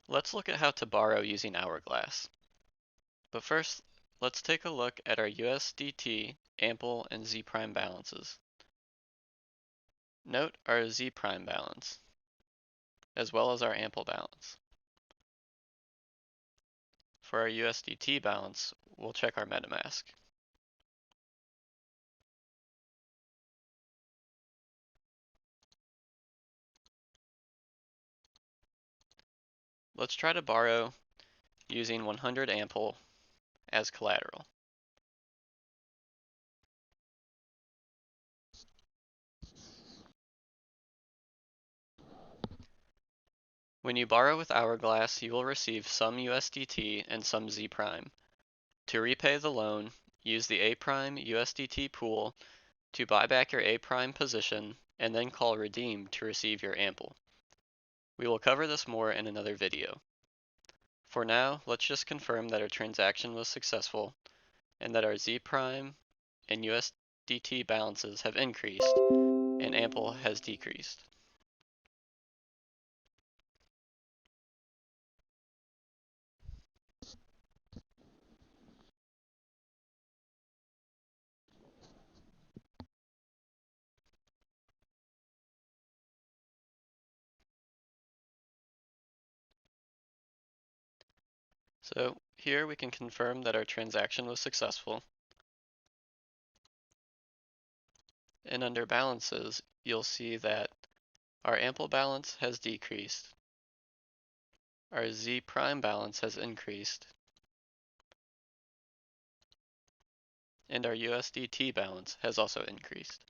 Let's look at how to borrow using HourGlass. But first, let's take a look at our USDT, AMPL, and Z prime balances. Note our Z prime balance, as well as our AMPL balance. For our USDT balance, we'll check our MetaMask. Let's try to borrow using 100 AMPL as collateral. When you borrow with HourGlass, you will receive some USDT and some Z prime. To repay the loan, use the A prime USDT pool to buy back your A prime position and then call redeem to receive your AMPL. We will cover this more in another video. For now, let's just confirm that our transaction was successful and that our Z prime and USDT balances have increased and AMPL has decreased. So here we can confirm that our transaction was successful. And under balances, you'll see that our AMPL balance has decreased. Our Z prime balance has increased. And our USDT balance has also increased.